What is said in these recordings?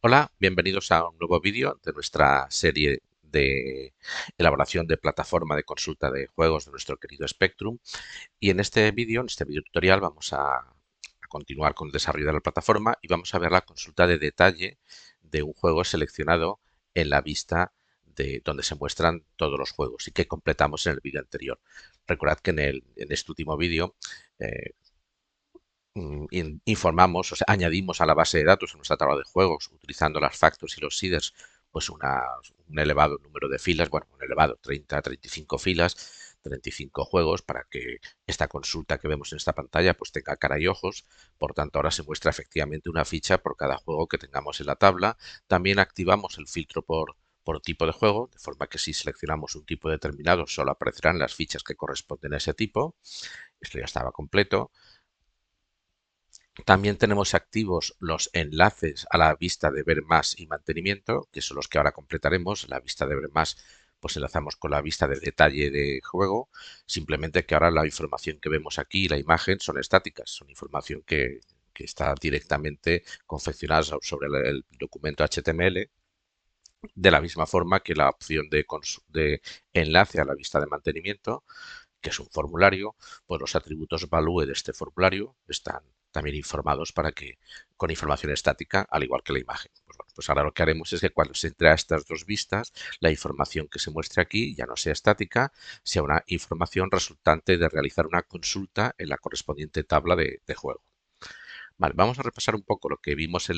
Hola, bienvenidos a un nuevo vídeo de nuestra serie de elaboración de plataforma de consulta de juegos de nuestro querido Spectrum. Y en este vídeo, en este vídeo tutorial, vamos a continuar con el desarrollo de la plataforma y vamos a ver la consulta de detalle de un juego seleccionado en la vista de donde se muestran todos los juegos y que completamos en el vídeo anterior. Recordad que en este último vídeo eh, informamos, o sea, añadimos a la base de datos en nuestra tabla de juegos, utilizando las factors y los seeders, pues un elevado número de filas, bueno, un elevado 30, 35 filas, 35 juegos, para que esta consulta que vemos en esta pantalla pues tenga cara y ojos. Por tanto, ahora se muestra efectivamente una ficha por cada juego que tengamos en la tabla. También activamos el filtro por tipo de juego, de forma que si seleccionamos un tipo determinado solo aparecerán las fichas que corresponden a ese tipo. Esto ya estaba completo. También tenemos activos los enlaces a la vista de ver más y mantenimiento, que son los que ahora completaremos. La vista de ver más, pues enlazamos con la vista de detalle de juego. Simplemente que ahora la información que vemos aquí, la imagen, son estáticas, son información que está directamente confeccionada sobre el documento HTML, de la misma forma que la opción de enlace a la vista de mantenimiento, que es un formulario, pues los atributos value de este formulario están también informados para que con información estática, al igual que la imagen. Pues, bueno, pues ahora lo que haremos es que cuando se entre a estas dos vistas, la información que se muestre aquí ya no sea estática, sea una información resultante de realizar una consulta en la correspondiente tabla de juego. Vale, vamos a repasar un poco lo que vimos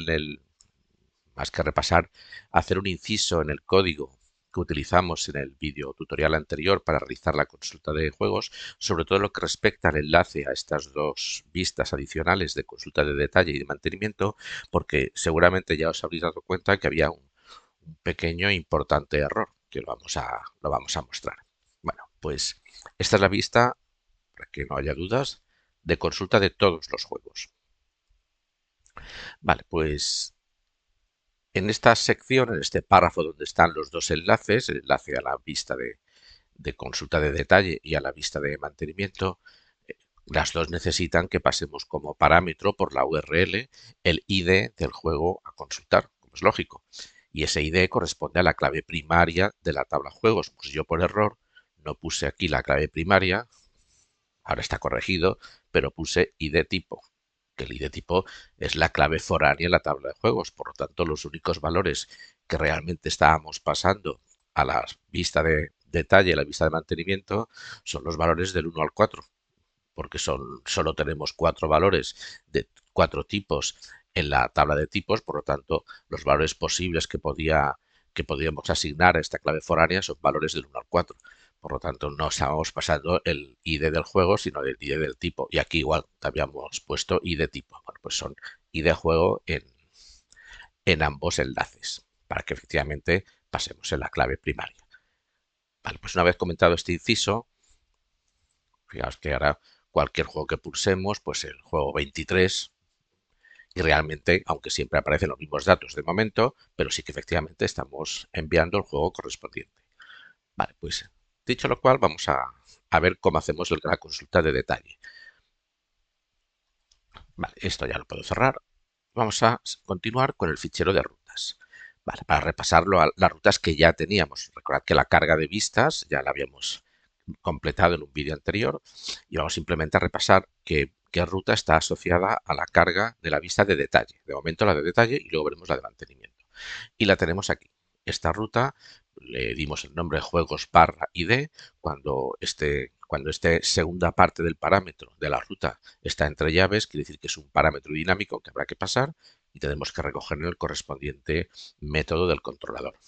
más que repasar, hacer un inciso en el código que utilizamos en el vídeo tutorial anterior para realizar la consulta de juegos, sobre todo lo que respecta al enlace a estas dos vistas adicionales de consulta de detalle y de mantenimiento, porque seguramente ya os habréis dado cuenta que había un pequeño e importante error que lo vamos a mostrar. Bueno, pues esta es la vista, para que no haya dudas, de consulta de todos los juegos. Vale, pues en esta sección, en este párrafo donde están los dos enlaces, el enlace a la vista de consulta de detalle y a la vista de mantenimiento, eh, las dos necesitan que pasemos como parámetro por la URL el ID del juego a consultar, como es lógico. Y ese ID corresponde a la clave primaria de la tabla juegos. Pues yo por error no puse aquí la clave primaria, ahora está corregido, pero puse ID tipo, que el ID tipo es la clave foránea en la tabla de juegos. Por lo tanto, los únicos valores que realmente estábamos pasando a la vista de detalle, a la vista de mantenimiento, son los valores del 1 al 4, porque solo tenemos cuatro valores de cuatro tipos en la tabla de tipos. Por lo tanto, los valores posibles que podíamos asignar a esta clave foránea son valores del 1 al 4. Por lo tanto, no estábamos pasando el ID del juego, sino el ID del tipo. Y aquí igual habíamos puesto ID tipo. Bueno, pues son ID juego en ambos enlaces, para que efectivamente pasemos en la clave primaria. Vale, pues una vez comentado este inciso, fijaos que ahora cualquier juego que pulsemos, pues el juego 23, y realmente, aunque siempre aparecen los mismos datos de momento, pero sí que efectivamente estamos enviando el juego correspondiente. Vale, pues dicho lo cual, vamos a ver cómo hacemos la consulta de detalle. Vale, esto ya lo puedo cerrar. Vamos a continuar con el fichero de rutas. Vale, para repasarlo, las rutas que ya teníamos. Recordad que la carga de vistas ya la habíamos completado en un vídeo anterior y vamos simplemente a repasar qué ruta está asociada a la carga de la vista de detalle. De momento la de detalle y luego veremos la de mantenimiento. Y la tenemos aquí. Esta ruta le dimos el nombre juegos barra ID. Cuando este segunda parte del parámetro de la ruta está entre llaves, quiere decir que es un parámetro dinámico que habrá que pasar y tenemos que recoger en el correspondiente método del controlador.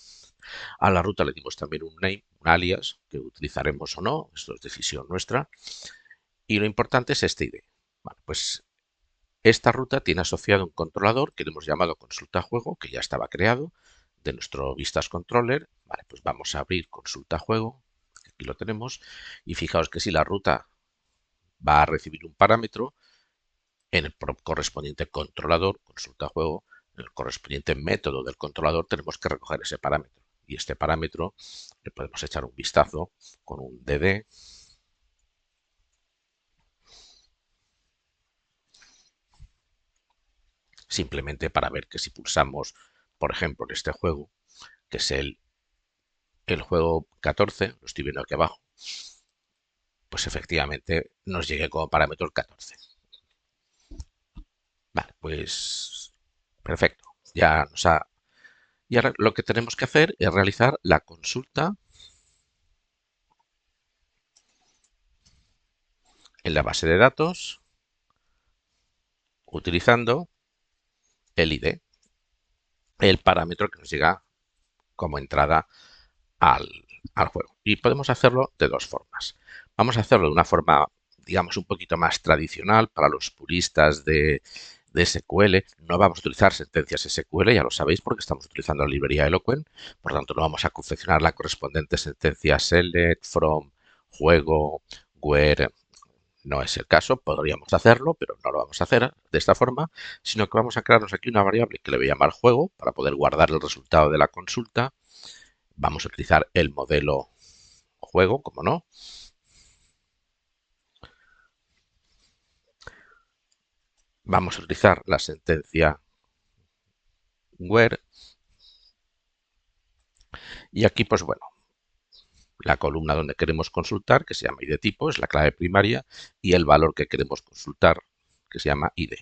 A la ruta le dimos también un name, un alias, que utilizaremos o no, esto es decisión nuestra. Y lo importante es este ID. Bueno, pues esta ruta tiene asociado un controlador que le hemos llamado consulta juego, que ya estaba creado, de nuestro vistas controller. Vale, pues vamos a abrir consulta juego, aquí lo tenemos, y fijaos que si la ruta va a recibir un parámetro, en el correspondiente controlador, consulta juego, en el correspondiente método del controlador tenemos que recoger ese parámetro. Y este parámetro le podemos echar un vistazo con un dd, simplemente para ver que si pulsamos por ejemplo, en este juego, que es el juego 14, lo estoy viendo aquí abajo, pues efectivamente nos llegue como parámetro el 14. Vale, pues perfecto. Y ahora lo que tenemos que hacer es realizar la consulta en la base de datos utilizando el ID, el parámetro que nos llega como entrada al, al juego. Y podemos hacerlo de dos formas. Vamos a hacerlo de una forma, digamos, un poquito más tradicional para los puristas de SQL. No vamos a utilizar sentencias SQL, ya lo sabéis, porque estamos utilizando la librería Eloquent. Por lo tanto, no vamos a confeccionar la correspondiente sentencia select, from, juego, where. No es el caso, podríamos hacerlo, pero no lo vamos a hacer de esta forma, sino que vamos a crearnos aquí una variable que le voy a llamar juego para poder guardar el resultado de la consulta. Vamos a utilizar el modelo juego, como no. Vamos a utilizar la sentencia where. Y aquí, pues bueno, la columna donde queremos consultar, que se llama id tipo, es la clave primaria, y el valor que queremos consultar, que se llama id.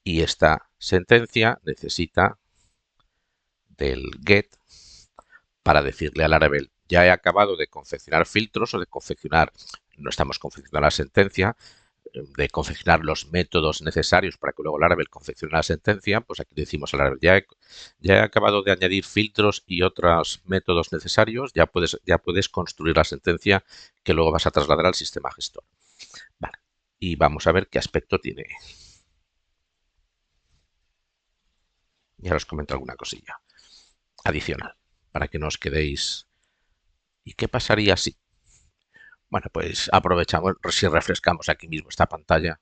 Y esta sentencia necesita del get para decirle a Laravel, ya he acabado de confeccionar filtros o de confeccionar, no estamos confeccionando la sentencia, de confeccionar los métodos necesarios para que luego Laravel confeccione la sentencia, pues aquí decimos a Laravel, ya he acabado de añadir filtros y otros métodos necesarios, ya puedes construir la sentencia que luego vas a trasladar al sistema gestor. Vale. Y vamos a ver qué aspecto tiene. Ya os comento alguna cosilla adicional para que no os quedéis. ¿Y qué pasaría si? Bueno, pues aprovechamos, si refrescamos aquí mismo esta pantalla,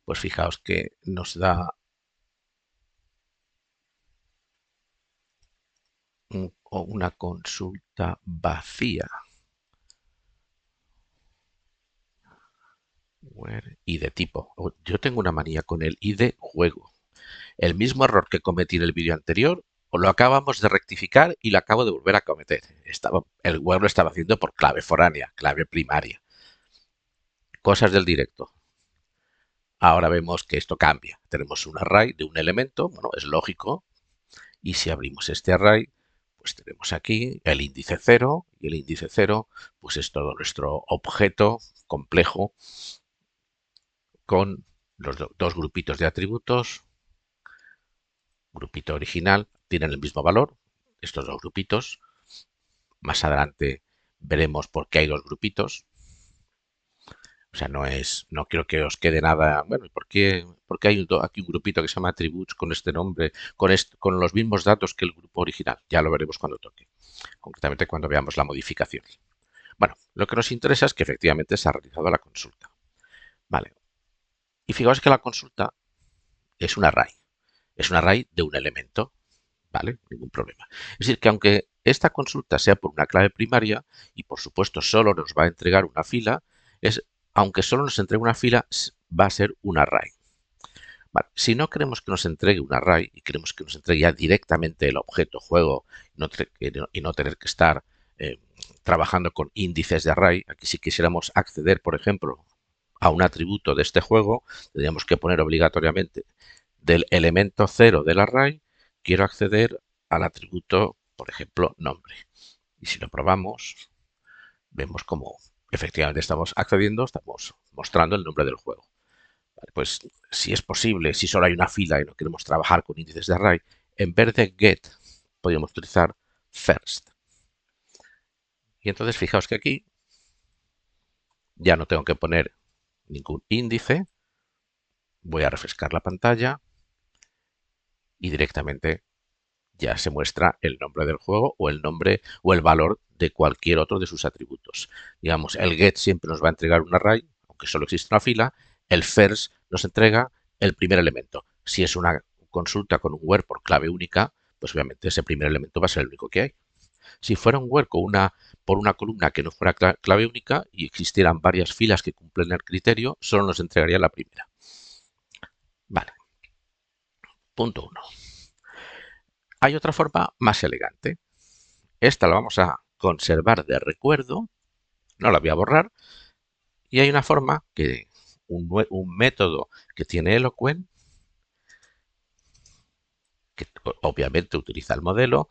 pues fijaos que nos da una consulta vacía. Y de tipo. Yo tengo una manía con el ID juego. El mismo error que cometí en el vídeo anterior, o lo acabamos de rectificar y lo acabo de volver a cometer. El web lo estaba haciendo por clave foránea, clave primaria. Cosas del directo. Ahora vemos que esto cambia. Tenemos un array de un elemento, bueno, es lógico. Y si abrimos este array, pues tenemos aquí el índice 0 y el índice 0 pues es todo nuestro objeto complejo con los dos grupitos de atributos. Grupito original tienen el mismo valor, estos dos grupitos. Más adelante veremos por qué hay dos grupitos. O sea, no quiero que os quede nada. Bueno, ¿por qué hay aquí un grupito que se llama attributes con este nombre, con los mismos datos que el grupo original? Ya lo veremos cuando toque, concretamente cuando veamos la modificación. Bueno, lo que nos interesa es que efectivamente se ha realizado la consulta. Vale. Y fijaos que la consulta es un array. Es un array de un elemento. ¿Vale? Ningún problema. Es decir, que aunque esta consulta sea por una clave primaria y por supuesto solo nos va a entregar una fila, aunque solo nos entregue una fila, va a ser un array. Vale. Si no queremos que nos entregue un array y queremos que nos entregue ya directamente el objeto juego y no tener que estar trabajando con índices de array, aquí si quisiéramos acceder, por ejemplo, a un atributo de este juego, tendríamos que poner obligatoriamente del elemento 0 del array, quiero acceder al atributo, por ejemplo, nombre. Y si lo probamos, vemos como efectivamente estamos accediendo, estamos mostrando el nombre del juego. Vale, pues si es posible, si solo hay una fila y no queremos trabajar con índices de array, en vez de get, podríamos utilizar first. Y entonces fijaos que aquí ya no tengo que poner ningún índice. Voy a refrescar la pantalla y directamente ya se muestra el nombre del juego o el nombre o el valor de cualquier otro de sus atributos. Digamos, el get siempre nos va a entregar un array, aunque solo existe una fila. El first nos entrega el primer elemento. Si es una consulta con un where por clave única, pues obviamente ese primer elemento va a ser el único que hay. Si fuera un where por una columna que no fuera clave única y existieran varias filas que cumplen el criterio, solo nos entregaría la primera. Vale. Punto uno. Hay otra forma más elegante. Esta la vamos a conservar de recuerdo, no la voy a borrar, y hay una forma que, un método que tiene Eloquent, que obviamente utiliza el modelo,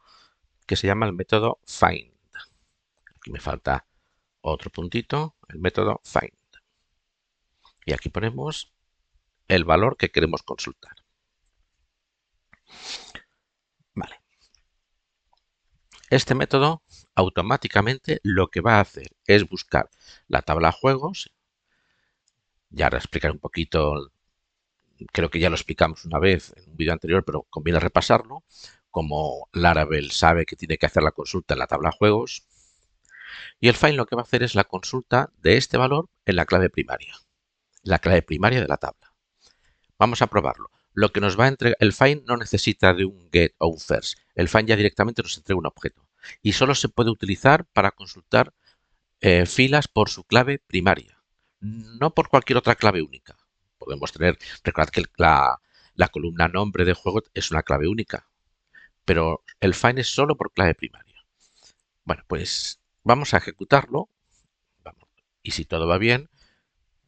que se llama el método find. Aquí me falta otro puntito, el método find. Y aquí ponemos el valor que queremos consultar. Vale. Este método automáticamente lo que va a hacer es buscar la tabla juegos. Ya ahora explicaré un poquito, creo que ya lo explicamos una vez en un vídeo anterior, pero conviene repasarlo. Como Laravel sabe que tiene que hacer la consulta en la tabla juegos, y el find lo que va a hacer es la consulta de este valor en la clave primaria de la tabla. Vamos a probarlo. Lo que nos va a entregar, el find no necesita de un get o un first. El find ya directamente nos entrega un objeto y solo se puede utilizar para consultar filas por su clave primaria, no por cualquier otra clave única. Podemos tener, recordad que la columna nombre de juego es una clave única, pero el find es solo por clave primaria. Bueno, pues vamos a ejecutarlo. Vamos. Y si todo va bien,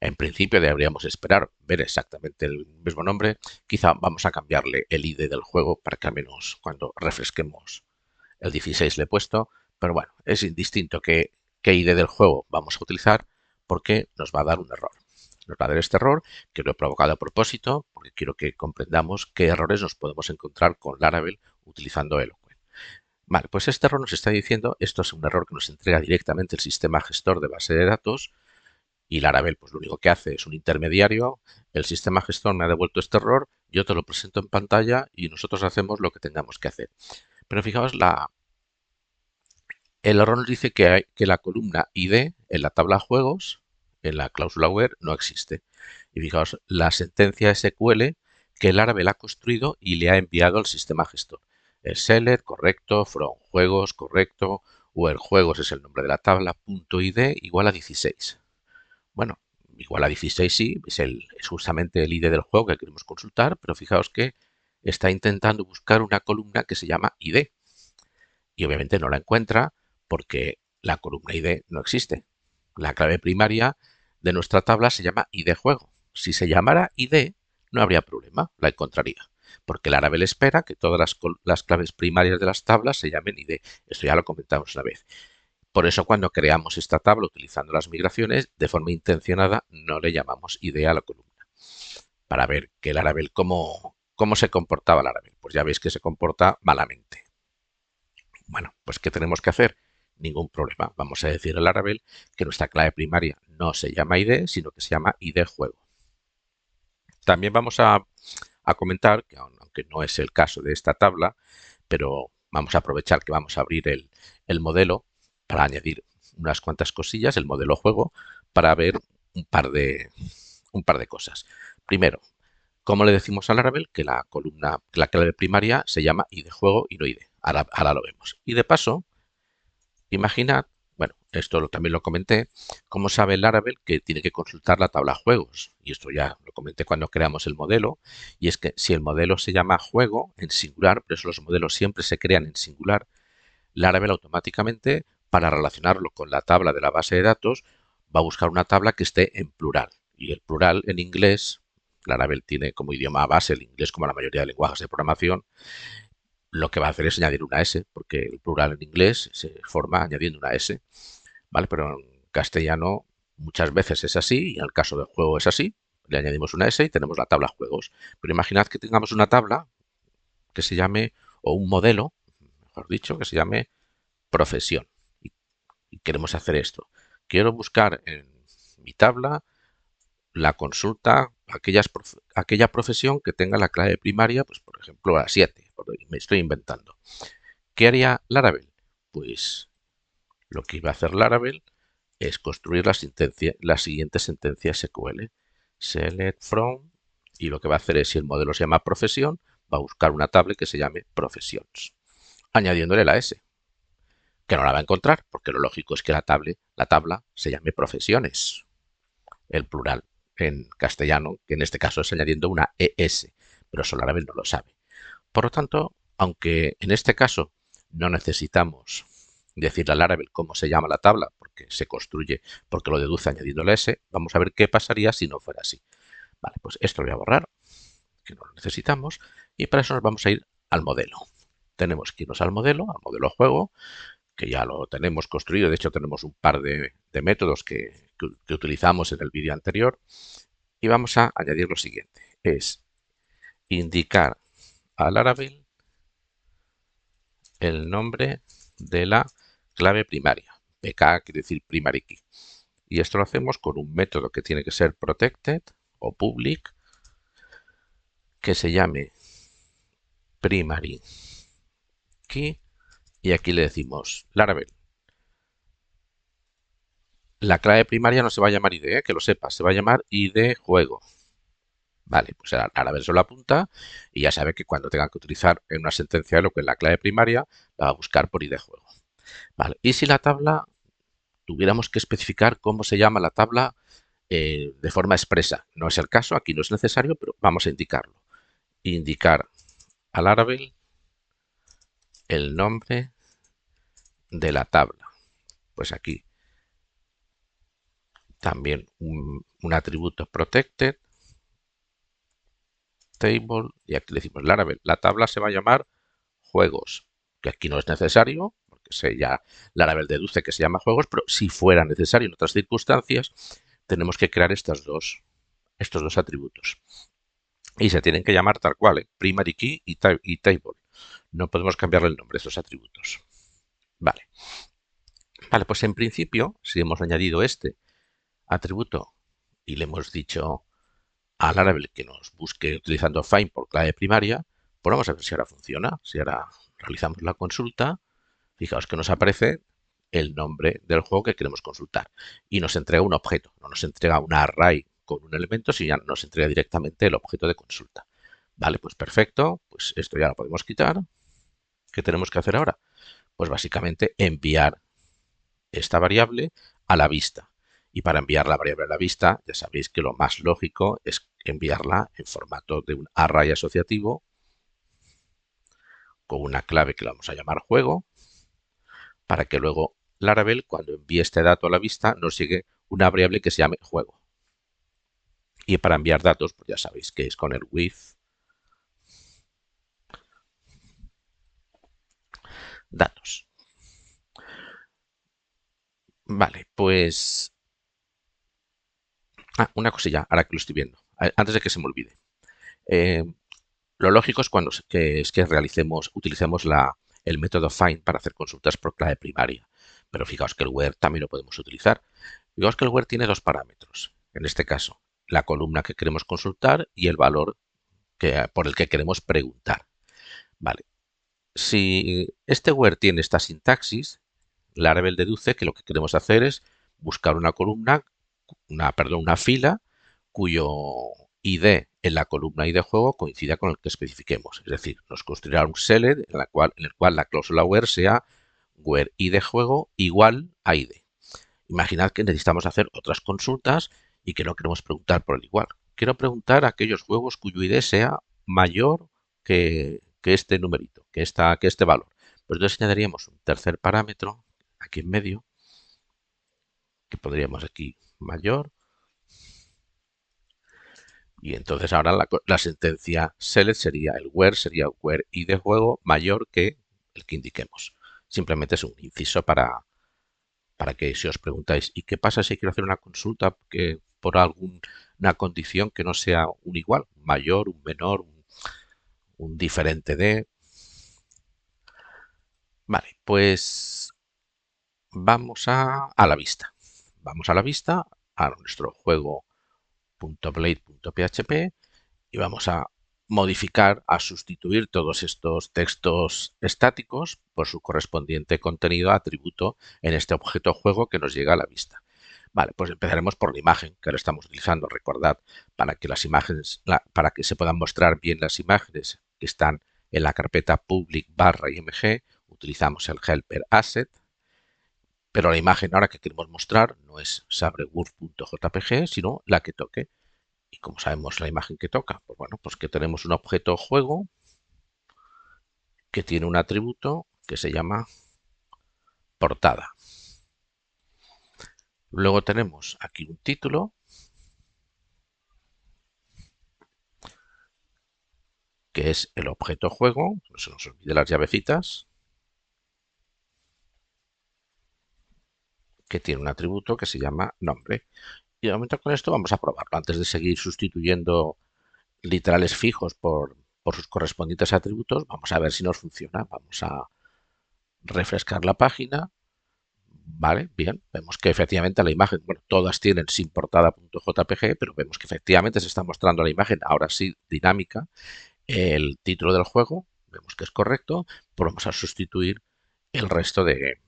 en principio deberíamos esperar ver exactamente el mismo nombre. Quizá vamos a cambiarle el ID del juego para que al menos cuando refresquemos el 16 le he puesto. Pero bueno, es indistinto qué ID del juego vamos a utilizar porque nos va a dar un error. Nos va a dar este error que lo he provocado a propósito porque quiero que comprendamos qué errores nos podemos encontrar con Laravel utilizando Eloquent. Vale, pues este error nos está diciendo, esto es un error que nos entrega directamente el sistema gestor de base de datos. Y Laravel, pues lo único que hace es un intermediario. El sistema gestor me ha devuelto este error, yo te lo presento en pantalla y nosotros hacemos lo que tengamos que hacer. Pero fijaos, el error nos dice que la columna ID en la tabla juegos, en la cláusula where, no existe. Y fijaos, la sentencia SQL que Laravel ha construido y le ha enviado al sistema gestor. El select, correcto, from juegos, correcto, where juegos es el nombre de la tabla, punto ID igual a 16. Bueno, igual a 16 sí, es justamente el ID del juego que queremos consultar, pero fijaos que está intentando buscar una columna que se llama ID. Y obviamente no la encuentra porque la columna ID no existe. La clave primaria de nuestra tabla se llama ID juego. Si se llamara ID, no habría problema, la encontraría. Porque Laravel espera que todas las claves primarias de las tablas se llamen ID. Esto ya lo comentamos una vez. Por eso cuando creamos esta tabla utilizando las migraciones, de forma intencionada no le llamamos ID a la columna. Para ver que Laravel, cómo se comportaba Laravel. Pues ya veis que se comporta malamente. Bueno, pues ¿qué tenemos que hacer? Ningún problema. Vamos a decir al Laravel que nuestra clave primaria no se llama ID, sino que se llama ID juego. También vamos a comentar, que aunque no es el caso de esta tabla, pero vamos a aprovechar que vamos a abrir el modelo para añadir unas cuantas cosillas, el modelo juego, para ver un par de cosas. Primero, ¿cómo le decimos al Laravel que la clave primaria se llama ID juego y no ID? Ahora lo vemos. Y de paso, imaginad, bueno, esto también lo comenté, cómo sabe el Laravel que tiene que consultar la tabla juegos. Y esto ya lo comenté cuando creamos el modelo. Y es que si el modelo se llama juego en singular, por eso los modelos siempre se crean en singular, Laravel automáticamente, para relacionarlo con la tabla de la base de datos, va a buscar una tabla que esté en plural. Y el plural en inglés, Laravel tiene como idioma base el inglés como la mayoría de lenguajes de programación, lo que va a hacer es añadir una S, porque el plural en inglés se forma añadiendo una S, ¿vale? Pero en castellano muchas veces es así, y en el caso del juego es así, le añadimos una S y tenemos la tabla juegos. Pero imaginad que tengamos una tabla que se llame, o un modelo, mejor dicho, que se llame profesión. Y queremos hacer esto. Quiero buscar en mi tabla la consulta, aquella profesión que tenga la clave primaria, pues por ejemplo la 7, me estoy inventando. ¿Qué haría Laravel? Pues lo que iba a hacer Laravel es construir la siguiente sentencia SQL. Select from, y lo que va a hacer es, si el modelo se llama profesión, va a buscar una tabla que se llame professions, añadiéndole la S, que no la va a encontrar, porque lo lógico es que la tabla se llame profesiones, el plural en castellano, que en este caso es añadiendo una ES, pero eso Laravel no lo sabe. Por lo tanto, aunque en este caso no necesitamos decirle al Laravel cómo se llama la tabla, porque se construye, porque lo deduce añadiendo la S, vamos a ver qué pasaría si no fuera así. Vale, pues esto lo voy a borrar, que no lo necesitamos, y para eso nos vamos a ir al modelo. Tenemos que irnos al modelo juego, que ya lo tenemos construido. De hecho, tenemos un par de métodos que utilizamos en el vídeo anterior. Y vamos a añadir lo siguiente. Es indicar a Laravel el nombre de la clave primaria. PK quiere decir primary key. Y esto lo hacemos con un método que tiene que ser protected o public, que se llame primary key. Y aquí le decimos Laravel. La clave primaria no se va a llamar ID, que lo sepas, se va a llamar ID juego. Vale, pues Laravel solo apunta y ya sabe que cuando tenga que utilizar en una sentencia de lo que es la clave primaria, la va a buscar por ID juego. Vale, y si la tabla tuviéramos que especificar cómo se llama la tabla de forma expresa. No es el caso, aquí no es necesario, pero vamos a indicarlo. Indicar a Laravel el nombre de la tabla. Pues aquí también un atributo protected, table, y aquí le decimos Laravel. La tabla se va a llamar juegos, que aquí no es necesario, porque ya Laravel deduce que se llama juegos, pero si fuera necesario en otras circunstancias, tenemos que crear estos dos atributos. Y se tienen que llamar tal cual, primary key y table. No podemos cambiarle el nombre a estos atributos. Vale. Vale, pues en principio, si hemos añadido este atributo y le hemos dicho a Laravel que nos busque utilizando find por clave primaria, pues vamos a ver si ahora funciona. Si ahora realizamos la consulta, fijaos que nos aparece el nombre del juego que queremos consultar y nos entrega un objeto, no nos entrega un array con un elemento, sino ya nos entrega directamente el objeto de consulta. Vale, pues perfecto, pues esto ya lo podemos quitar. ¿Qué tenemos que hacer ahora? Pues básicamente enviar esta variable a la vista. Y para enviar la variable a la vista, ya sabéis que lo más lógico es enviarla en formato de un array asociativo con una clave que la vamos a llamar juego, para que luego Laravel, cuando envíe este dato a la vista, nos llegue una variable que se llame juego. Y para enviar datos, pues ya sabéis que es con el with datos. Vale, pues... una cosilla, ahora que lo estoy viendo, antes de que se me olvide. Eh, lo lógico es que utilicemos el método find para hacer consultas por clave primaria. Pero fijaos que el where también lo podemos utilizar. Fijaos que el where tiene dos parámetros. En este caso, la columna que queremos consultar y el valor por el que queremos preguntar. Vale. Si este where tiene esta sintaxis, Laravel deduce que lo que queremos hacer es buscar una columna, una fila cuyo ID en la columna ID juego coincida con el que especifiquemos. Es decir, nos construirá un select en el cual la cláusula where sea where ID juego igual a ID. Imaginad que necesitamos hacer otras consultas y que no queremos preguntar por el igual. Quiero preguntar a aquellos juegos cuyo ID sea mayor que este numerito, que este valor. Pues entonces añadiríamos un tercer parámetro aquí en medio, que pondríamos aquí mayor. Y entonces ahora la sentencia select sería where y de juego mayor que el que indiquemos. Simplemente es un inciso para que si os preguntáis, ¿y qué pasa si quiero hacer una consulta por alguna condición que no sea un igual, un mayor, un menor, un diferente de? Vale, pues vamos a la vista. Vamos a la vista, a nuestro juego.blade.php y vamos a modificar, a sustituir todos estos textos estáticos por su correspondiente contenido atributo en este objeto juego que nos llega a la vista. Vale, pues empezaremos por la imagen que ahora estamos utilizando. Recordad, para que las imágenes, para que se puedan mostrar bien las imágenes que están en la carpeta public/img, utilizamos el helper asset, pero la imagen ahora que queremos mostrar no es sabreworld.jpg, sino la que toque. Y como sabemos la imagen que toca, pues bueno, pues que tenemos un objeto juego que tiene un atributo que se llama portada. Luego tenemos aquí un título, que es el objeto juego, no se nos olvide las llavecitas, que tiene un atributo que se llama nombre. Y de momento con esto vamos a probarlo. Antes de seguir sustituyendo literales fijos por sus correspondientes atributos, vamos a ver si nos funciona. Vamos a refrescar la página. Vale, bien. Vemos que efectivamente la imagen, bueno, todas tienen sin portada.jpg, pero vemos que efectivamente se está mostrando la imagen, ahora sí, dinámica. El título del juego, vemos que es correcto, pues vamos a sustituir el resto de,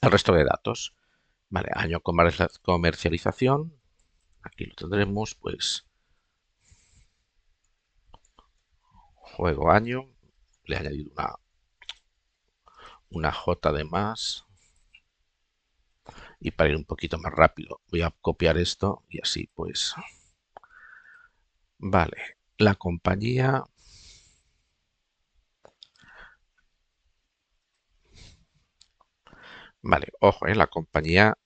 el resto de datos. Vale, año comercialización, aquí lo tendremos, pues juego año, le he añadido una J de más y para ir un poquito más rápido voy a copiar esto y así pues vale, la compañía, vale, ojo, la compañía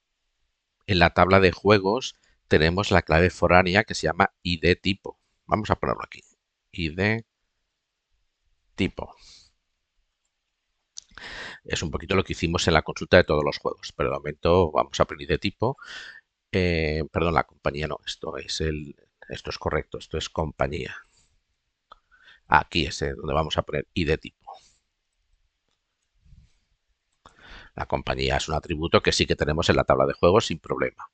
en la tabla de juegos tenemos la clave foránea que se llama ID tipo. Vamos a ponerlo aquí. ID tipo. Es un poquito lo que hicimos en la consulta de todos los juegos, pero de momento vamos a poner ID tipo. Perdón, la compañía no, esto es correcto, esto es compañía. Aquí es donde vamos a poner ID tipo. La compañía es un atributo que sí que tenemos en la tabla de juegos sin problema.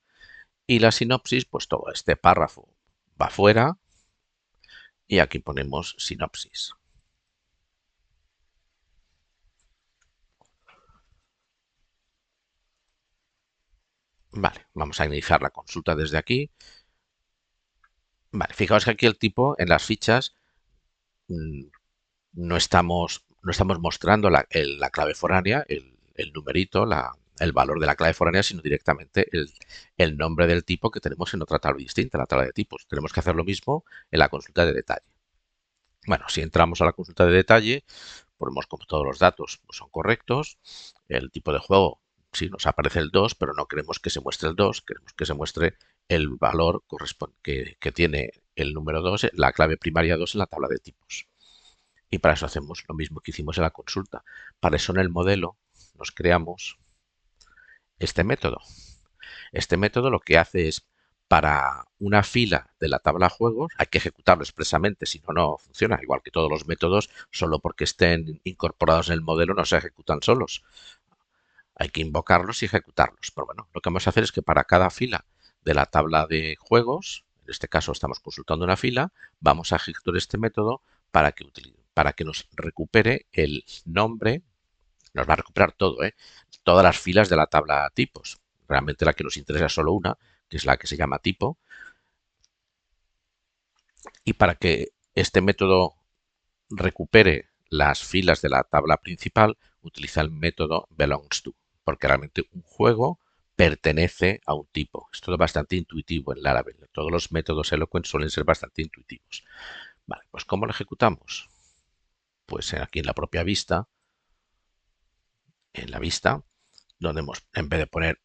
Y la sinopsis, pues todo este párrafo va fuera y aquí ponemos sinopsis. Vale, vamos a iniciar la consulta desde aquí. Vale, fijaos que aquí el tipo en las fichas mm, no estamos mostrando la clave foránea, el numerito, el valor de la clave foránea, sino directamente el nombre del tipo que tenemos en otra tabla distinta, la tabla de tipos. Tenemos que hacer lo mismo en la consulta de detalle. Bueno, si entramos a la consulta de detalle, ponemos como todos los datos pues, son correctos. El tipo de juego, sí, nos aparece el 2, pero no queremos que se muestre el 2, queremos que se muestre el valor que tiene el número 2, la clave primaria 2 en la tabla de tipos. Y para eso hacemos lo mismo que hicimos en la consulta. Para eso en el modelo nos creamos este método. Este método lo que hace es para una fila de la tabla juegos, hay que ejecutarlo expresamente, si no, no funciona. Igual que todos los métodos, solo porque estén incorporados en el modelo no se ejecutan solos. Hay que invocarlos y ejecutarlos. Pero bueno, lo que vamos a hacer es que para cada fila de la tabla de juegos, en este caso estamos consultando una fila, vamos a ejecutar este método para que nos recupere el nombre, nos va a recuperar todo, todas las filas de la tabla tipos. Realmente la que nos interesa es solo una, que es la que se llama tipo. Y para que este método recupere las filas de la tabla principal, utiliza el método belongs to, porque realmente un juego pertenece a un tipo. Esto es bastante intuitivo en Laravel. Todos los métodos Eloquent suelen ser bastante intuitivos. Vale, pues ¿cómo lo ejecutamos? Pues aquí en la propia vista, donde en vez de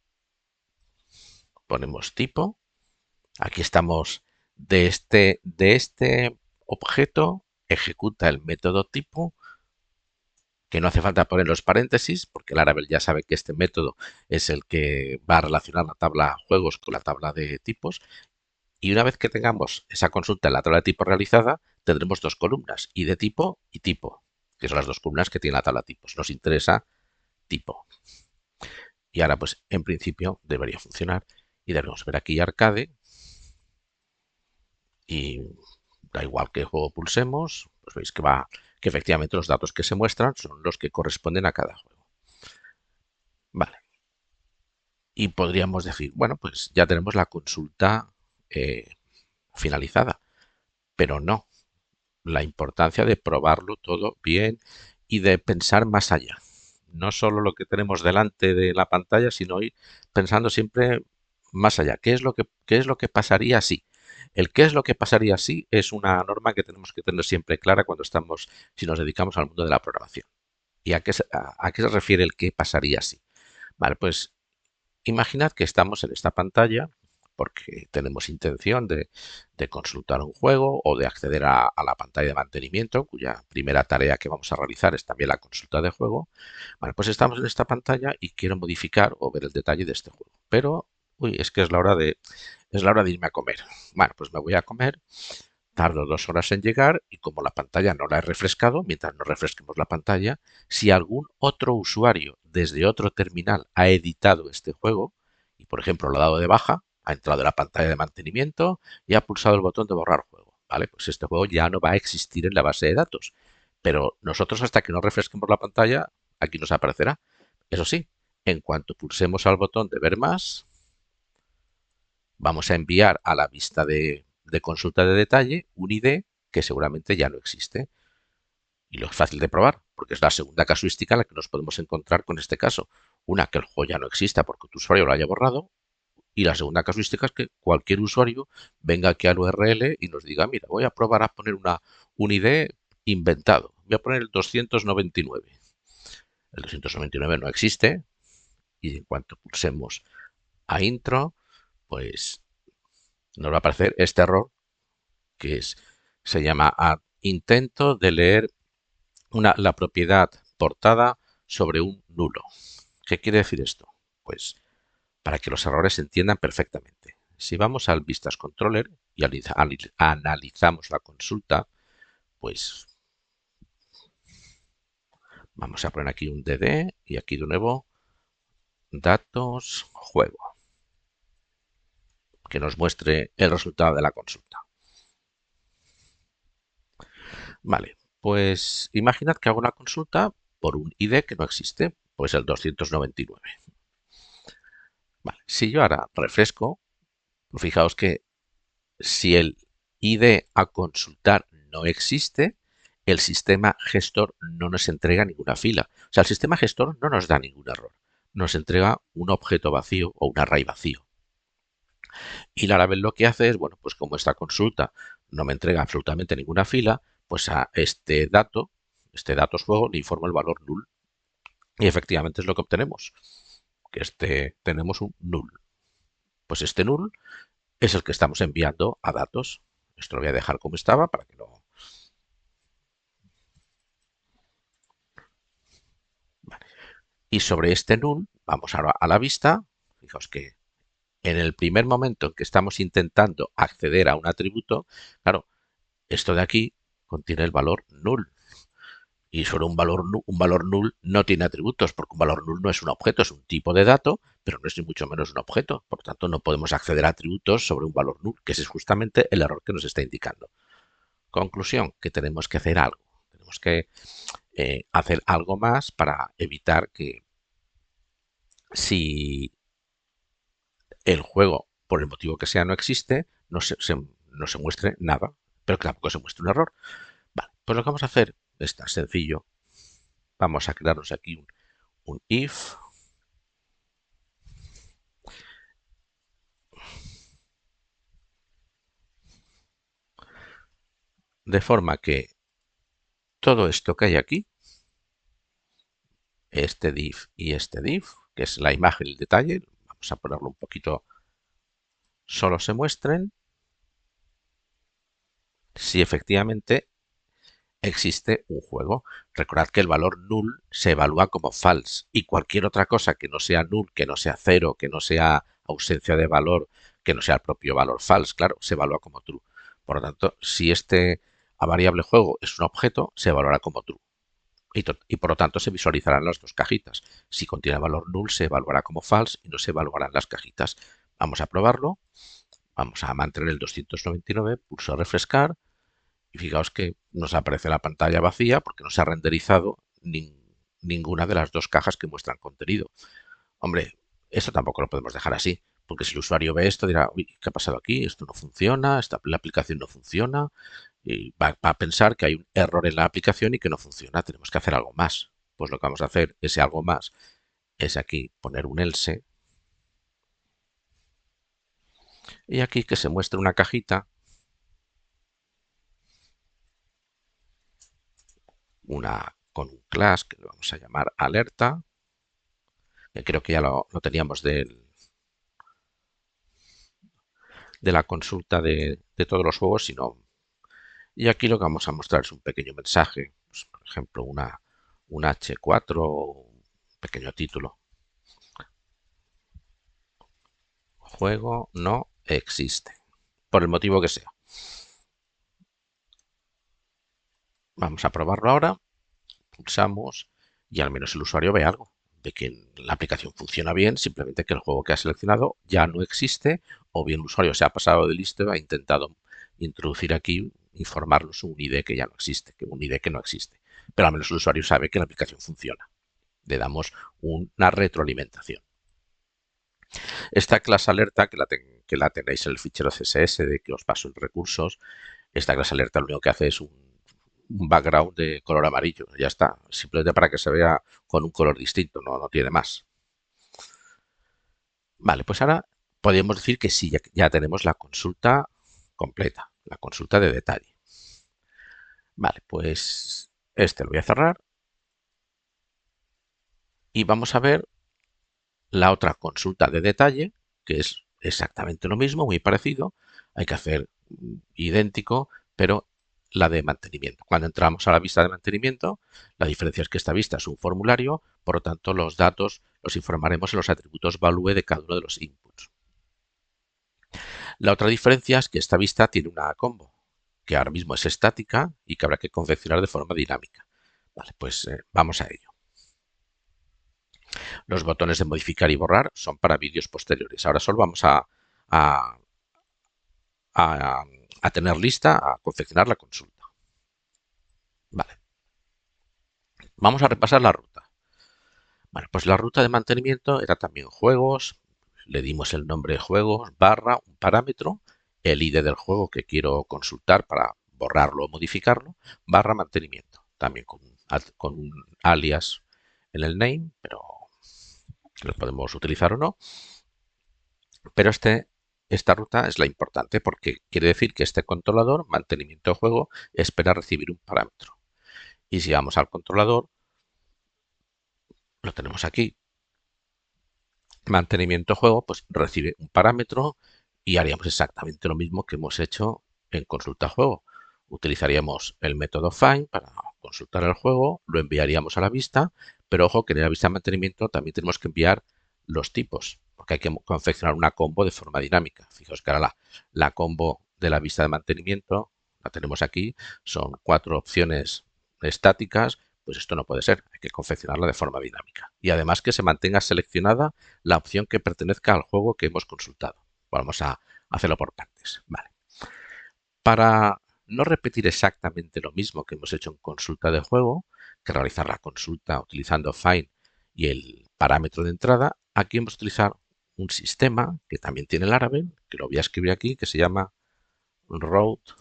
ponemos tipo, aquí estamos de este objeto, ejecuta el método tipo, que no hace falta poner los paréntesis, porque Laravel ya sabe que este método es el que va a relacionar la tabla juegos con la tabla de tipos. Y una vez que tengamos esa consulta en la tabla de tipo realizada, tendremos dos columnas, ID tipo y tipo, que son las dos columnas que tiene la tabla de tipos. Nos interesa tipo. Y ahora, pues, en principio debería funcionar. Y debemos ver aquí arcade. Y da igual qué juego pulsemos, pues veis que efectivamente los datos que se muestran son los que corresponden a cada juego. Vale. Y podríamos decir, bueno, pues ya tenemos la consulta finalizada, pero no. La importancia de probarlo todo bien y de pensar más allá. No solo lo que tenemos delante de la pantalla, sino ir pensando siempre más allá. ¿Qué es lo que pasaría si? El qué es lo que pasaría si es una norma que tenemos que tener siempre clara cuando estamos, si nos dedicamos al mundo de la programación. ¿Y a qué se refiere el qué pasaría si? Vale, pues imaginad que estamos en esta pantalla porque tenemos intención de consultar un juego o de acceder a la pantalla de mantenimiento, cuya primera tarea que vamos a realizar es también la consulta de juego. Vale, pues estamos en esta pantalla y quiero modificar o ver el detalle de este juego. Pero, uy, es que es la hora de irme a comer. Bueno, pues me voy a comer, tardo 2 horas en llegar y como la pantalla no la he refrescado, mientras no refresquemos la pantalla, si algún otro usuario desde otro terminal ha editado este juego y, por ejemplo, lo ha dado de baja, ha entrado en la pantalla de mantenimiento y ha pulsado el botón de borrar juego, ¿vale? Pues este juego ya no va a existir en la base de datos. Pero nosotros hasta que no refresquemos la pantalla, aquí nos aparecerá. Eso sí, en cuanto pulsemos al botón de ver más, vamos a enviar a la vista de consulta de detalle un ID que seguramente ya no existe. Y lo es fácil de probar, porque es la segunda casuística en la que nos podemos encontrar con este caso. Una, que el juego ya no exista porque tu usuario lo haya borrado. Y la segunda casuística es que cualquier usuario venga aquí al URL y nos diga, mira, voy a probar a poner un ID inventado. Voy a poner el 299. El 299 no existe y en cuanto pulsemos a intro, pues nos va a aparecer este error que se llama intento de leer la propiedad portada sobre un nulo. ¿Qué quiere decir esto? Pues para que los errores se entiendan perfectamente. Si vamos al Vistas Controller y analizamos la consulta, pues vamos a poner aquí un DD y aquí de nuevo datos juego, que nos muestre el resultado de la consulta. Vale, pues imaginad que hago una consulta por un ID que no existe, pues el 299. Vale, si yo ahora refresco, fijaos que si el ID a consultar no existe, el sistema gestor no nos entrega ninguna fila. O sea, el sistema gestor no nos da ningún error. Nos entrega un objeto vacío o un array vacío. Y Laravel lo que hace es, bueno, pues como esta consulta no me entrega absolutamente ninguna fila, pues a este datos juego, le informo el valor null. Y efectivamente es lo que obtenemos, que tenemos un null. Pues este null es el que estamos enviando a datos. Esto lo voy a dejar como estaba para que no... Vale. Y sobre este null, vamos ahora a la vista. Fijaos que en el primer momento en que estamos intentando acceder a un atributo, claro, esto de aquí contiene el valor null. Y sobre un valor null no tiene atributos, porque un valor null no es un objeto, es un tipo de dato, pero no es ni mucho menos un objeto. Por lo tanto, no podemos acceder a atributos sobre un valor null, que ese es justamente el error que nos está indicando. Conclusión, que tenemos que hacer algo. Tenemos que hacer algo más para evitar que si el juego, por el motivo que sea, no existe, no se muestre nada, pero que tampoco se muestre un error. Vale, pues lo que vamos a hacer es tan sencillo. Vamos a crearnos aquí un if de forma que todo esto que hay aquí, este div, que es la imagen y el detalle, vamos a ponerlo un poquito, solo se muestren si efectivamente existe un juego. Recordad que el valor null se evalúa como false y cualquier otra cosa que no sea null, que no sea cero, que no sea ausencia de valor, que no sea el propio valor false, claro, se evalúa como true. Por lo tanto, si este variable juego es un objeto, se evaluará como true. Y por lo tanto se visualizarán las dos cajitas. Si contiene valor null, se evaluará como false y no se evaluarán las cajitas. Vamos a probarlo. Vamos a mantener el 299, pulso a refrescar y fijaos que nos aparece la pantalla vacía porque no se ha renderizado ninguna de las dos cajas que muestran contenido. Hombre, esto tampoco lo podemos dejar así, porque si el usuario ve esto dirá, uy, ¿qué ha pasado aquí? Esto no funciona, la aplicación no funciona, y va a pensar que hay un error en la aplicación y que no funciona, tenemos que hacer algo más. Pues lo que vamos a hacer, ese algo más, es aquí poner un else y aquí que se muestre una cajita una con un class que le vamos a llamar alerta, que creo que ya lo teníamos de la consulta de todos los juegos, sino, y aquí lo que vamos a mostrar es un pequeño mensaje, pues, por ejemplo, un H4 o un pequeño título. Juego no existe, por el motivo que sea. Vamos a probarlo ahora, pulsamos y al menos el usuario ve algo de que la aplicación funciona bien, simplemente que el juego que ha seleccionado ya no existe, o bien el usuario se ha pasado de listo y ha intentado introducir aquí, informarnos un ID que ya no existe, que un ID que no existe. Pero al menos el usuario sabe que la aplicación funciona. Le damos una retroalimentación. Esta clase alerta, que la tenéis en el fichero CSS de que os paso en recursos, esta clase alerta lo único que hace es un background de color amarillo. Ya está. Simplemente para que se vea con un color distinto. No tiene más. Vale, pues ahora podemos decir que sí, ya tenemos la consulta completa. La consulta de detalle. Vale, pues este lo voy a cerrar. Y vamos a ver la otra consulta de detalle, que es exactamente lo mismo, muy parecido. Hay que hacer idéntico, pero la de mantenimiento. Cuando entramos a la vista de mantenimiento, la diferencia es que esta vista es un formulario, por lo tanto los datos los informaremos en los atributos value de cada uno de los inputs. La otra diferencia es que esta vista tiene una combo, que ahora mismo es estática y que habrá que confeccionar de forma dinámica. Vale, pues vamos a ello. Los botones de modificar y borrar son para vídeos posteriores. Ahora solo vamos a, a tener lista, a confeccionar la consulta. Vale. Vamos a repasar la ruta. Bueno, pues la ruta de mantenimiento era también juegos, le dimos el nombre de juegos, barra, un parámetro, el ID del juego que quiero consultar para borrarlo o modificarlo, barra mantenimiento, también con un alias en el name, pero lo podemos utilizar o no. Pero esta ruta es la importante porque quiere decir que este controlador, mantenimiento de juego, espera recibir un parámetro. Y si vamos al controlador, lo tenemos aquí, mantenimiento juego, pues recibe un parámetro y haríamos exactamente lo mismo que hemos hecho en consulta juego. Utilizaríamos el método find para consultar el juego, lo enviaríamos a la vista, pero ojo que en la vista de mantenimiento también tenemos que enviar los tipos, porque hay que confeccionar una combo de forma dinámica. Fijaos que ahora la combo de la vista de mantenimiento, la tenemos aquí, son 4 opciones estáticas, pues esto no puede ser, hay que confeccionarla de forma dinámica. Y además que se mantenga seleccionada la opción que pertenezca al juego que hemos consultado. Vamos a hacerlo por partes. Vale. Para no repetir exactamente lo mismo que hemos hecho en consulta de juego, que realizar la consulta utilizando find y el parámetro de entrada, aquí vamos a utilizar un sistema que también tiene el Laravel, que lo voy a escribir aquí, que se llama Route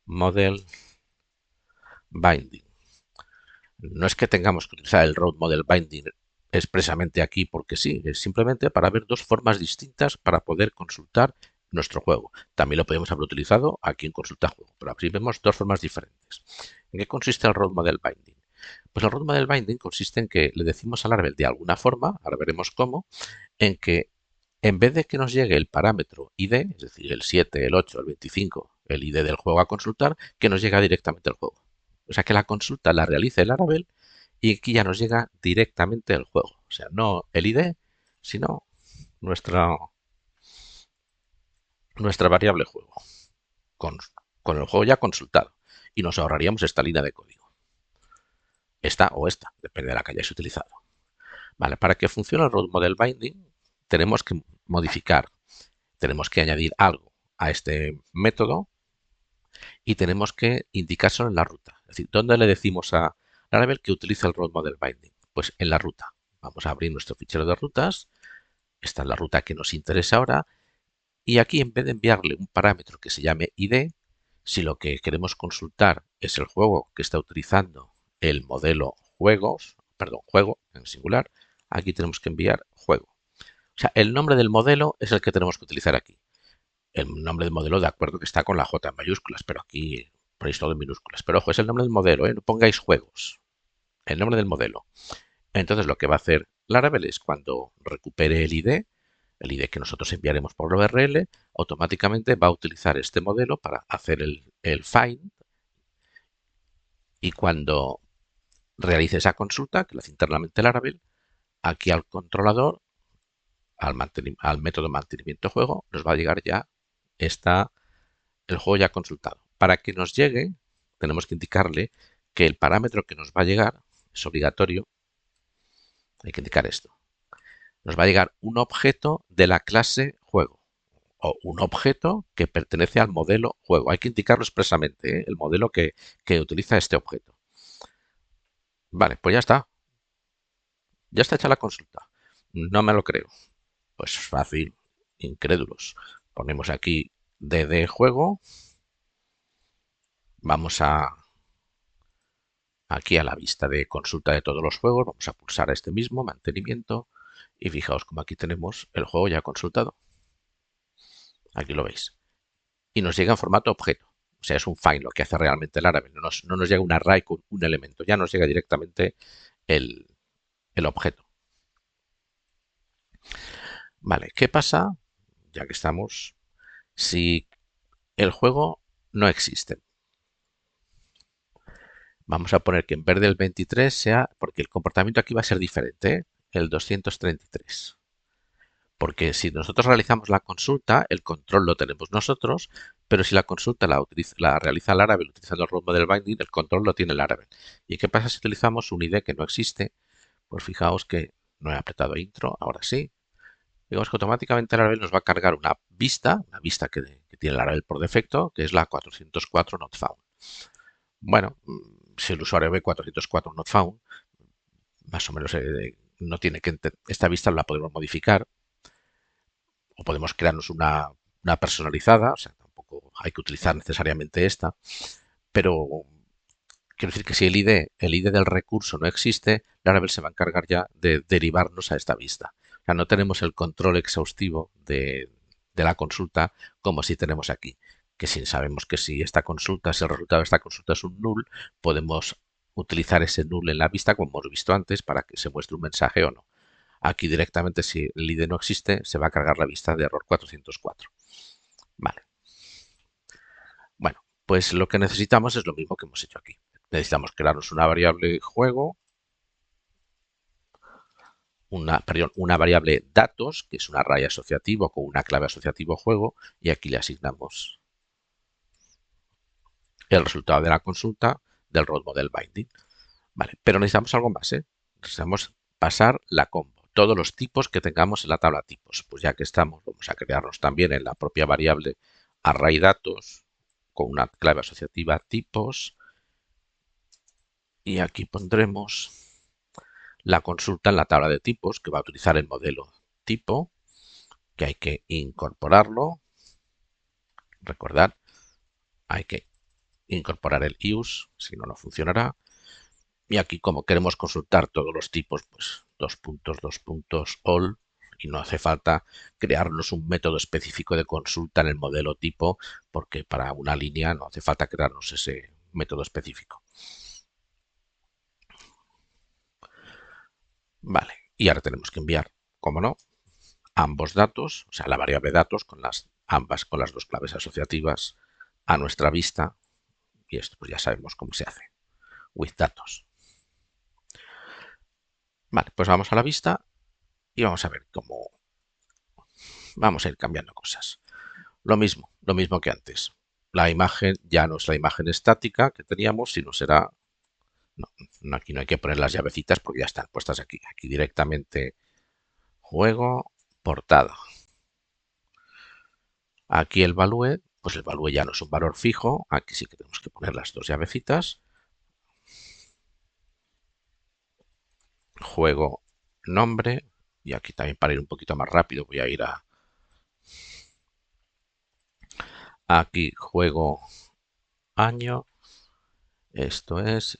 Model Binding. No es que tengamos que utilizar el Route Model Binding expresamente aquí porque sí, es simplemente para ver dos formas distintas para poder consultar nuestro juego. También lo podemos haber utilizado aquí en consulta juego, pero aquí vemos dos formas diferentes. ¿En qué consiste el Route Model Binding? Pues el Route Model Binding consiste en que le decimos al Laravel de alguna forma, ahora veremos cómo, en que en vez de que nos llegue el parámetro ID, es decir, el 7, el 8, el 25, el ID del juego a consultar, que nos llega directamente el juego. O sea que la consulta la realiza el Laravel y aquí ya nos llega directamente el juego. O sea, no el ID, sino nuestra, nuestra variable juego, con, con el juego ya consultado. Y nos ahorraríamos esta línea de código. Esta o esta, depende de la que hayáis utilizado. Vale, para que funcione el Route Model Binding, tenemos que modificar, tenemos que añadir algo a este método y tenemos que indicárselo en la ruta. Es decir, ¿dónde le decimos a Laravel que utiliza el Route Model Binding? Pues en la ruta. Vamos a abrir nuestro fichero de rutas. Esta es la ruta que nos interesa ahora. Y aquí, en vez de enviarle un parámetro que se llame ID, si lo que queremos consultar es el juego que está utilizando el modelo juego en singular, aquí tenemos que enviar juego. O sea, el nombre del modelo es el que tenemos que utilizar aquí. El nombre del modelo de acuerdo que está con la J en mayúsculas, pero aquí ponéis todo en minúsculas. Pero ojo, es el nombre del modelo, ¿eh? No pongáis juegos. El nombre del modelo. Entonces lo que va a hacer Laravel es cuando recupere el ID que nosotros enviaremos por URL, automáticamente va a utilizar este modelo para hacer el find y cuando realice esa consulta, que lo hace internamente Laravel, aquí al controlador, al método mantenimiento juego, nos va a llegar ya el juego ya consultado. Para que nos llegue, tenemos que indicarle que el parámetro que nos va a llegar es obligatorio. Hay que indicar esto. Nos va a llegar un objeto de la clase juego o un objeto que pertenece al modelo juego. Hay que indicarlo expresamente, ¿eh? El modelo que utiliza este objeto. Vale, pues ya está. Ya está hecha la consulta. No me lo creo. Pues fácil, incrédulos. Ponemos aquí dd juego. Vamos aquí a la vista de consulta de todos los juegos. Vamos a pulsar a este mismo, mantenimiento. Y fijaos como aquí tenemos el juego ya consultado. Aquí lo veis. Y nos llega en formato objeto. O sea, es un find lo que hace realmente el Laravel. No nos llega un array con un elemento. Ya nos llega directamente el, el objeto. Vale, ¿qué pasa? Ya que estamos, si el juego no existe. Vamos a poner que en vez del 23 sea, porque el comportamiento aquí va a ser diferente, ¿eh? El 233. Porque si nosotros realizamos la consulta, el control lo tenemos nosotros, pero si la consulta la realiza Laravel utilizando el role model binding, el control lo tiene Laravel. ¿Y qué pasa si utilizamos un ID que no existe? Pues fijaos que no he apretado intro, ahora sí. Digamos que automáticamente Laravel nos va a cargar una vista que tiene Laravel por defecto, que es la 404 not found. Bueno, si el usuario ve 404 not found, más o menos no tiene que esta vista la podemos modificar o podemos crearnos una personalizada, o sea, tampoco hay que utilizar necesariamente esta, pero quiero decir que si el ID del recurso no existe, Laravel se va a encargar ya de derivarnos a esta vista. O sea, no tenemos el control exhaustivo de la consulta como si tenemos aquí, que si sabemos que si esta consulta, si el resultado de esta consulta es un null, podemos utilizar ese null en la vista, como hemos visto antes, para que se muestre un mensaje o no. Aquí directamente, si el ID no existe, se va a cargar la vista de error 404. Vale. Bueno, pues lo que necesitamos es lo mismo que hemos hecho aquí. Necesitamos crearnos una variable juego, una variable datos, que es un array asociativo con una clave asociativo juego, y aquí le asignamos el resultado de la consulta del role model binding. Vale, pero necesitamos algo más, ¿eh? Necesitamos pasar la combo, todos los tipos que tengamos en la tabla tipos. Pues ya que estamos, vamos a crearnos también en la propia variable array datos con una clave asociativa tipos y aquí pondremos la consulta en la tabla de tipos que va a utilizar el modelo tipo, que hay que incorporarlo. Recordad, hay que incorporar el use, si no, no funcionará. Y aquí, como queremos consultar todos los tipos, pues dos puntos, all, y no hace falta crearnos un método específico de consulta en el modelo tipo, porque para una línea no hace falta crearnos ese método específico. Vale, y ahora tenemos que enviar, como no, ambos datos, o sea, la variable datos con ambas con las dos claves asociativas a nuestra vista, y esto pues ya sabemos cómo se hace, with datos. Vale, pues vamos a la vista y vamos a ver cómo vamos a ir cambiando cosas. Lo mismo que antes. La imagen ya no es la imagen estática que teníamos, sino será... No, aquí no hay que poner las llavecitas porque ya están puestas aquí. Aquí directamente juego, portada. Aquí el value, pues el value ya no es un valor fijo. Aquí sí que tenemos que poner las dos llavecitas. Juego, nombre. Y aquí también para ir un poquito más rápido voy a ir a... Aquí juego, año. Esto es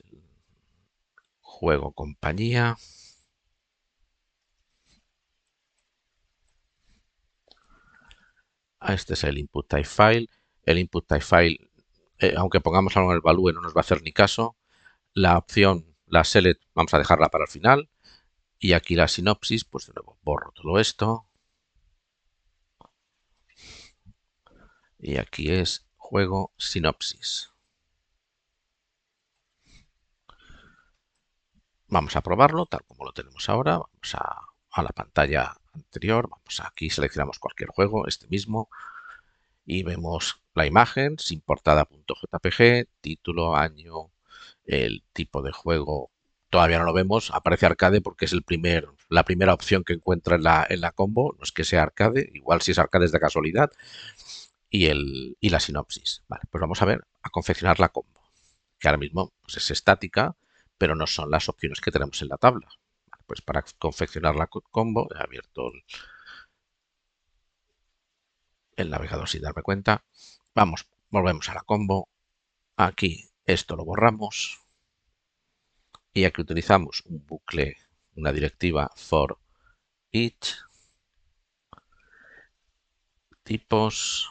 juego, compañía. Este es el input type file. El input type file aunque pongamos algo en el value no nos va a hacer ni caso. La opción, la select, vamos a dejarla para el final. Y aquí la sinopsis, pues de nuevo borro todo esto. Y aquí es juego sinopsis. Vamos a probarlo tal como lo tenemos ahora. Vamos a la pantalla anterior. Vamos aquí, seleccionamos cualquier juego, este mismo. Y vemos la imagen sin portada.jpg, título, año, el tipo de juego. Todavía no lo vemos, aparece arcade porque es la primera opción que encuentra en la combo. No es que sea arcade, igual si es arcade es de casualidad. Y la sinopsis. Vale, pues vamos a ver, a confeccionar la combo, que ahora mismo pues, es estática, pero no son las opciones que tenemos en la tabla. Vale, pues para confeccionar la combo, he abierto el navegador sin darme cuenta. Vamos, volvemos a la combo. Aquí esto lo borramos y aquí utilizamos un bucle, una directiva for each tipos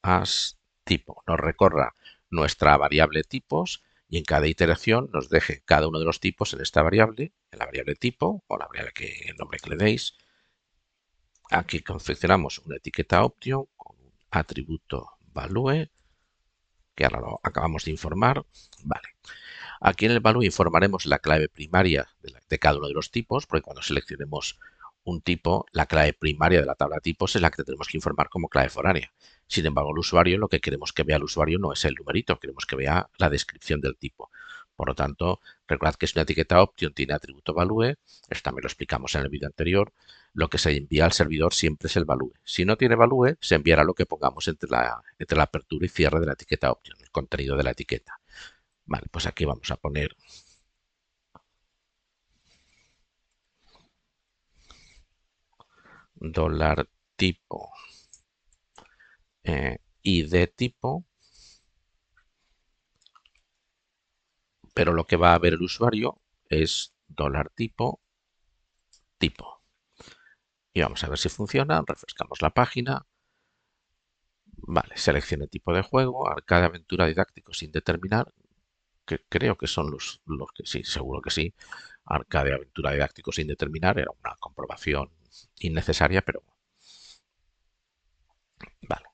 as tipo. Nos recorra nuestra variable tipos y en cada iteración nos deje cada uno de los tipos en esta variable, en la variable tipo o la variable el nombre que le deis. Aquí confeccionamos una etiqueta option con un atributo value que ahora lo acabamos de informar. Vale. Aquí en el value informaremos la clave primaria de cada uno de los tipos, porque cuando seleccionemos un tipo, la clave primaria de la tabla de tipos es la que tenemos que informar como clave foránea. Sin embargo, el usuario, lo que queremos que vea el usuario no es el numerito, queremos que vea la descripción del tipo. Por lo tanto, recordad que es una etiqueta option, tiene atributo value, esto también lo explicamos en el vídeo anterior, lo que se envía al servidor siempre es el value. Si no tiene value, se enviará lo que pongamos entre la apertura y cierre de la etiqueta option, el contenido de la etiqueta. Vale, pues aquí vamos a poner dólar tipo ID tipo, pero lo que va a ver el usuario es dólar tipo tipo. Y vamos a ver si funciona, refrescamos la página. Vale, seleccione tipo de juego, arcade, aventura, didáctico sin determinar, que creo que son los que sí, seguro que sí. Arcade, aventura, didáctico sin determinar, era una comprobación innecesaria, pero vale.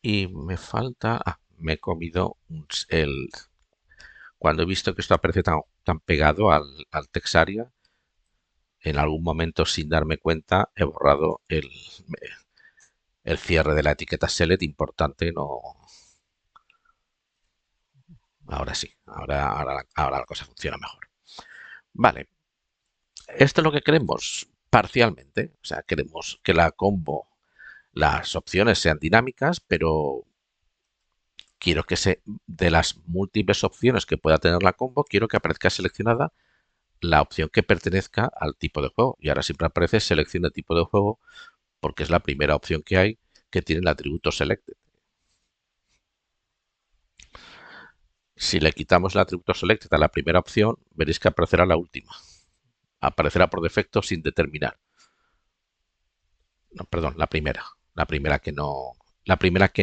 Y me falta, me he comido cuando he visto que esto aparece tan pegado al Texaria, en algún momento sin darme cuenta he borrado el cierre de la etiqueta select importante. No, ahora sí, ahora la cosa funciona mejor. Vale, esto es lo que queremos parcialmente. O sea, queremos que la combo, las opciones sean dinámicas, pero quiero que de las múltiples opciones que pueda tener la combo, quiero que aparezca seleccionada la opción que pertenezca al tipo de juego. Y ahora siempre aparece selección de tipo de juego porque es la primera opción que hay que tiene el atributo selected. Si le quitamos el atributo selected a la primera opción, veréis que aparecerá la última. Aparecerá por defecto sin determinar. No, perdón, la primera. La primera que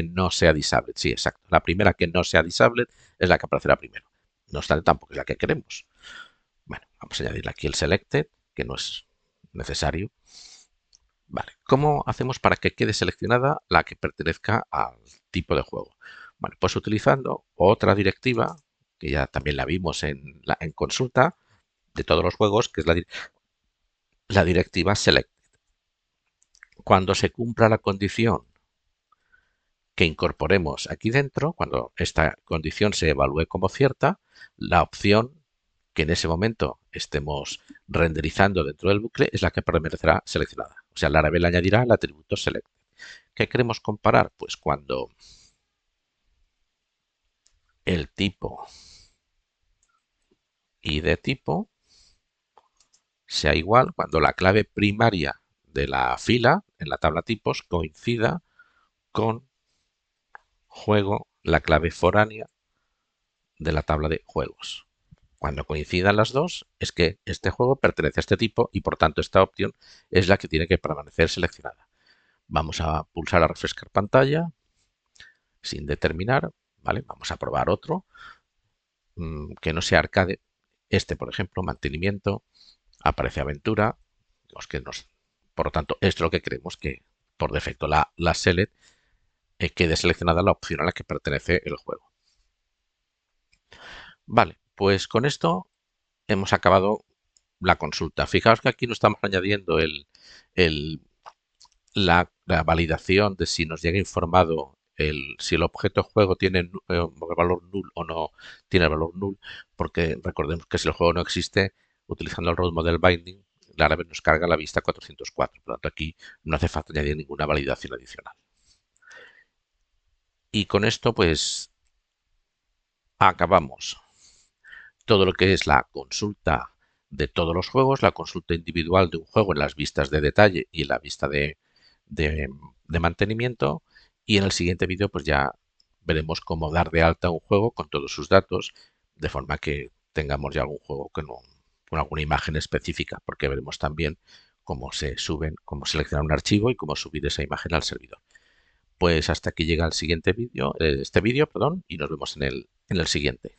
no sea disabled. Sí, exacto. La primera que no sea disabled es la que aparecerá primero. No obstante, tampoco es la que queremos. Bueno, vamos a añadirle aquí el selected, que no es necesario. Vale, ¿cómo hacemos para que quede seleccionada la que pertenezca al tipo de juego? Bueno, pues utilizando otra directiva, que ya también la vimos en consulta, de todos los juegos, que es la directiva select. Cuando se cumpla la condición que incorporemos aquí dentro, cuando esta condición se evalúe como cierta, la opción que en ese momento estemos renderizando dentro del bucle es la que permanecerá seleccionada. O sea, Laravel añadirá el atributo select. ¿Qué queremos comparar? Pues cuando el tipo y de tipo sea igual, cuando la clave primaria de la fila en la tabla tipos coincida con juego, la clave foránea de la tabla de juegos. Cuando coincidan las dos, es que este juego pertenece a este tipo y por tanto esta opción es la que tiene que permanecer seleccionada. Vamos a pulsar a refrescar pantalla sin determinar, ¿vale? Vamos a probar otro que no sea arcade. Este, por ejemplo, mantenimiento, aparece aventura, por lo tanto, esto es lo que queremos que por defecto la select quede seleccionada la opción a la que pertenece el juego. Vale, pues con esto hemos acabado la consulta. Fijaos que aquí no estamos añadiendo el- la validación de si nos llega informado si el objeto juego tiene valor null o no tiene el valor null, porque recordemos que si el juego no existe, utilizando el Road Model Binding, Laravel nos carga la vista 404. Por lo tanto, aquí no hace falta añadir ninguna validación adicional. Y con esto, pues, acabamos todo lo que es la consulta de todos los juegos, la consulta individual de un juego en las vistas de detalle y en la vista de- de mantenimiento. Y en el siguiente vídeo pues ya veremos cómo dar de alta un juego con todos sus datos, de forma que tengamos ya algún juego con alguna imagen específica, porque veremos también cómo se suben, cómo seleccionar un archivo y cómo subir esa imagen al servidor. Pues hasta aquí llega el siguiente vídeo, este vídeo, perdón, y nos vemos en el siguiente.